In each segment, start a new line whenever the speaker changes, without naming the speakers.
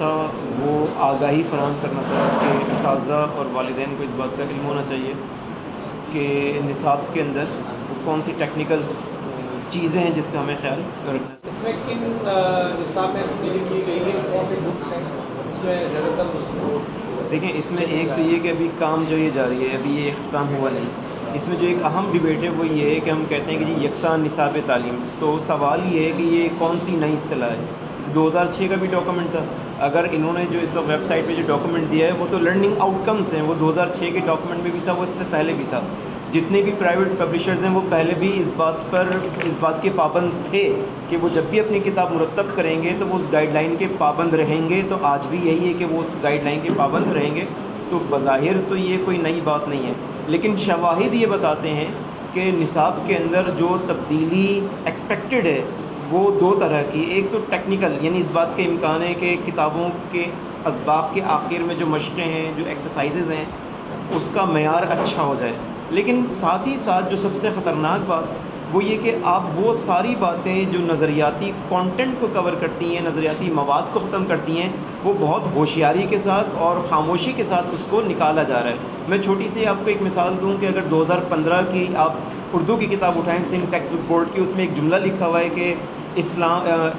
تھا وہ آگاہی فراہم کرنا تھا کہ اساتذہ اور والدین کو اس بات کا علم ہونا چاہیے کہ نصاب کے اندر وہ کون سی ٹیکنیکل چیزیں ہیں جس کا ہمیں خیال رکھنا چاہیے۔
اس میں کن نصاب میں تبدیلی کی گئی ہے، کون سی بکس ہیں اس میں زیادہ تر اس کو؟
دیکھیں اس میں ایک تو یہ کہ ابھی کام جو یہ جاری ہے، ابھی یہ اختتام ہوا نہیں۔ اس میں جو ایک اہم ڈیبیٹ ہے وہ یہ ہے کہ ہم کہتے ہیں کہ جی یکساں نصاب تعلیم، تو سوال یہ ہے کہ یہ کون سی نئی اصطلاح ہے۔ 2006 کا بھی ڈاکومنٹ تھا، اگر انہوں نے جو اس ویب سائٹ پہ جو ڈاکومنٹ دیا ہے وہ تو لرننگ آؤٹ کمس ہیں، وہ 2006 کے ڈاکومنٹ میں بھی تھا، وہ اس سے پہلے بھی تھا۔ جتنے بھی پرائیویٹ پبلشرز ہیں وہ پہلے بھی اس بات کے پابند تھے کہ وہ جب بھی اپنی کتاب مرتب کریں گے تو وہ اس گائیڈ لائن کے پابند رہیں گے، تو آج بھی یہی ہے کہ وہ اس گائیڈ لائن کے پابند رہیں گے۔ تو بظاہر تو یہ کوئی نئی بات نہیں ہے، لیکن شواہد یہ بتاتے ہیں کہ نصاب کے اندر جو تبدیلی ایکسپیکٹڈ ہے وہ دو طرح کی، ایک تو ٹیکنیکل، یعنی اس بات کا امکان ہے کہ کتابوں کے اسباق کے آخر میں جو مشقیں ہیں، جو ایکسرسائزز ہیں، اس کا معیار اچھا ہو جائے۔ لیکن ساتھ ہی ساتھ جو سب سے خطرناک بات وہ یہ کہ آپ وہ ساری باتیں جو نظریاتی کانٹینٹ کو کور کرتی ہیں، نظریاتی مواد کو ختم کرتی ہیں، وہ بہت ہوشیاری کے ساتھ اور خاموشی کے ساتھ اس کو نکالا جا رہا ہے۔ میں چھوٹی سی آپ کو ایک مثال دوں کہ اگر 2015 کی آپ اردو کی کتاب اٹھائیں، سندھ ٹیکسٹ بک بورڈ کی، اس میں ایک جملہ لکھا ہوا ہے کہ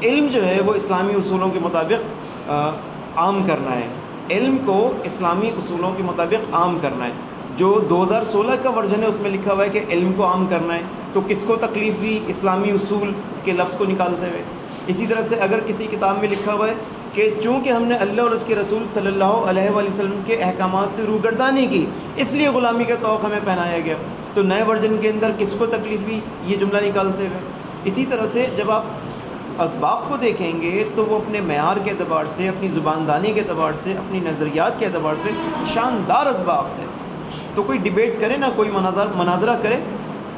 علم جو ہے وہ اسلامی اصولوں کے مطابق عام کرنا ہے، علم کو اسلامی اصولوں کے مطابق عام کرنا ہے۔ جو 2016 کا ورژن ہے اس میں لکھا ہوا ہے کہ علم کو عام کرنا ہے، تو کس کو تکلیف ہوئی اسلامی اصول کے لفظ کو نکالتے ہوئے؟ اسی طرح سے اگر کسی کتاب میں لکھا ہوا ہے کہ چونکہ ہم نے اللہ اور اس کے رسول صلی اللہ علیہ وآلہ وسلم کے احکامات سے روگردانی کی اس لیے غلامی کا طوق ہمیں پہنایا گیا، تو نئے ورژن کے اندر کس کو تکلیف ہوئی یہ جملہ نکالتے ہوئے؟ اسی طرح سے جب آپ اسباق کو دیکھیں گے تو وہ اپنے معیار کے اعتبار سے، اپنی زباندانی کے اعتبار سے، اپنی نظریات کے اعتبار سے شاندار اسباق تھے۔ تو کوئی ڈیبیٹ کرے نا، کوئی مناظرہ کرے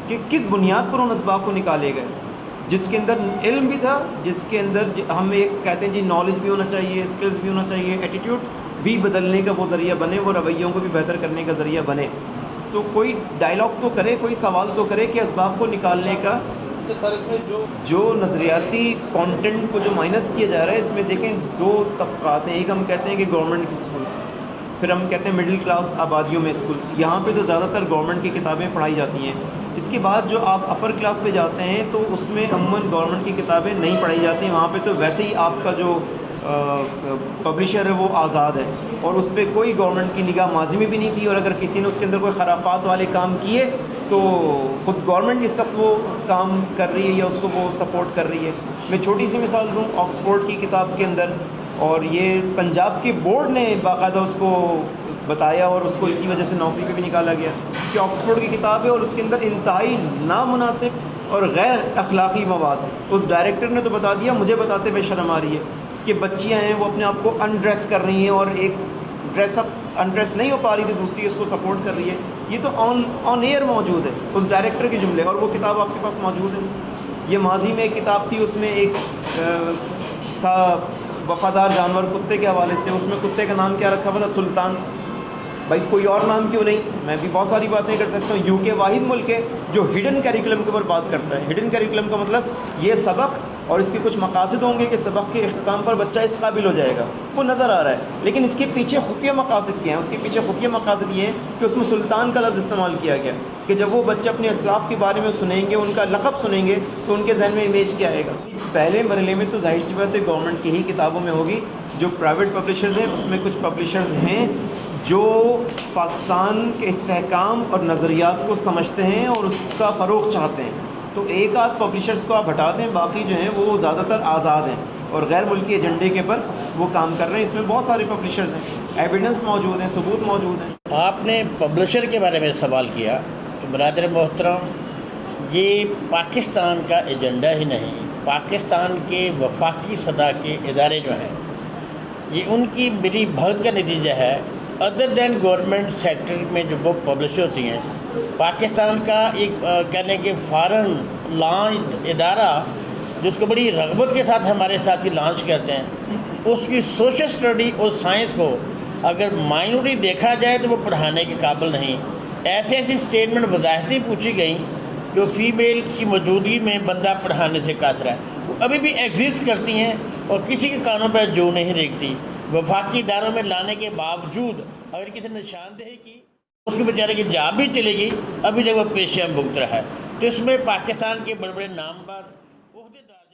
کہ کس بنیاد پر ان اسباق کو نکالے گئے، جس کے اندر علم بھی تھا، جس کے اندر ہم ایک کہتے ہیں جی نالج بھی ہونا چاہیے، اسکلز بھی ہونا چاہیے، ایٹیٹیوڈ بھی بدلنے کا وہ ذریعہ بنے، وہ رویوں کو بھی بہتر کرنے کا ذریعہ بنے۔ تو کوئی ڈائلاگ تو کرے، کوئی سوال تو کرے کہ اسباق کو نکالنے کا
سر اس میں
جو نظریاتی کانٹینٹ کو جو مائنس کیا جا رہا ہے، اس میں دیکھیں دو طبقات ہیں۔ ایک ہم کہتے ہیں کہ گورنمنٹ کی اسکولس، پھر ہم کہتے ہیں مڈل کلاس آبادیوں میں اسکول، یہاں پہ تو زیادہ تر گورنمنٹ کی کتابیں پڑھائی جاتی ہیں۔ اس کے بعد جو آپ اپر کلاس پہ جاتے ہیں تو اس میں عموماً گورنمنٹ کی کتابیں نہیں پڑھائی جاتی ہیں، وہاں پہ تو ویسے ہی آپ کا جو پبلشر ہے وہ آزاد ہے، اور اس پہ کوئی گورنمنٹ کی نگاہ ماضی میں بھی نہیں تھی، اور اگر کسی نے اس کے اندر کوئی خرافات والے کام کیے تو خود گورنمنٹ اس وقت وہ کام کر رہی ہے یا اس کو وہ سپورٹ کر رہی ہے۔ میں چھوٹی سی مثال دوں، آکسفورڈ کی کتاب کے اندر، اور یہ پنجاب کے بورڈ نے باقاعدہ اس کو بتایا اور اس کو اسی وجہ سے نوکری پہ بھی نکالا گیا کہ آکسفورڈ کی کتاب ہے اور اس کے اندر انتہائی نامناسب اور غیر اخلاقی مواد۔ اس ڈائریکٹر نے تو بتا دیا، مجھے بتاتے ہوئے شرم آ رہی ہے کہ بچیاں ہیں وہ اپنے آپ کو انڈریس کر رہی ہیں، اور ایک ڈریس اپ انڈریس نہیں ہو پا رہی تو دوسری اس کو سپورٹ کر رہی ہے۔ یہ تو آن ایئر موجود ہے اس ڈائریکٹر کے جملے، اور وہ کتاب آپ کے پاس موجود ہے۔ یہ ماضی میں ایک کتاب تھی، اس میں ایک تھا وفادار جانور کتے کے حوالے سے، اس میں کتے کا نام کیا رکھا ہوا تھا؟ سلطان۔ بھائی کوئی اور نام کیوں نہیں؟ میں بھی بہت ساری باتیں کر سکتا ہوں۔ یو کے واحد ملک ہے جو ہڈن کیریکولم کے اوپر بات کرتا ہے۔ ہڈن کیریکولم کا مطلب یہ سبق اور اس کے کچھ مقاصد ہوں گے کہ سبق کے اختتام پر بچہ اس قابل ہو جائے گا، وہ نظر آ رہا ہے، لیکن اس کے پیچھے خفیہ مقاصد کیا ہیں؟ اس کے پیچھے خفیہ مقاصد یہ ہیں کہ اس میں سلطان کا لفظ استعمال کیا گیا کہ جب وہ بچے اپنے اسلاف کے بارے میں سنیں گے، ان کا لقب سنیں گے، تو ان کے ذہن میں امیج کیا آئے گا؟ پہلے مرحلے میں تو ظاہر سی بات ہے گورنمنٹ کی ہی کتابوں میں ہوگی۔ جو پرائیویٹ پبلشرز ہیں اس میں کچھ پبلشرز ہیں جو پاکستان کے استحکام اور نظریات کو سمجھتے ہیں اور اس کا فروغ چاہتے ہیں، تو ایک آدھ پبلشرز کو آپ ہٹا دیں، باقی جو ہیں وہ زیادہ تر آزاد ہیں اور غیر ملکی ایجنڈے کے پر وہ کام کر رہے ہیں۔ اس میں بہت سارے پبلشرز ہیں، ایویڈنس موجود ہیں، ثبوت موجود ہیں۔
آپ نے پبلشر کے بارے میں سوال کیا تو برادر محترم، یہ پاکستان کا ایجنڈا ہی نہیں، پاکستان کے وفاقی سطح کے ادارے جو ہیں یہ ان کی ملی بھگت کا نتیجہ ہے۔ ادر دین گورنمنٹ سیکٹر میں جو بک پبلش ہوتی ہیں، پاکستان کا ایک کہنے کے فارن لانچ ادارہ جس کو بڑی رغبت کے ساتھ ہمارے ساتھی لانچ کرتے ہیں، اس کی سوشل سٹڈی اور سائنس کو اگر مائنورٹی دیکھا جائے تو وہ پڑھانے کے قابل نہیں۔ ایسی اسٹیٹمنٹ وضاحتی پوچھی گئیں جو فیمیل کی موجودگی میں بندہ پڑھانے سے قاصر ہے، وہ ابھی بھی ایگزسٹ کرتی ہیں اور کسی کے کانوں پہ جو نہیں ریکھتی۔ وفاقی اداروں میں لانے کے باوجود اگر کسی نے نشاندہی کی اس کے بیچارے کی جاب بھی چلے گی، ابھی جب وہ پیشے ہم بھگت رہا ہے، تو اس میں پاکستان کے بڑے بڑے نامور عہدیدار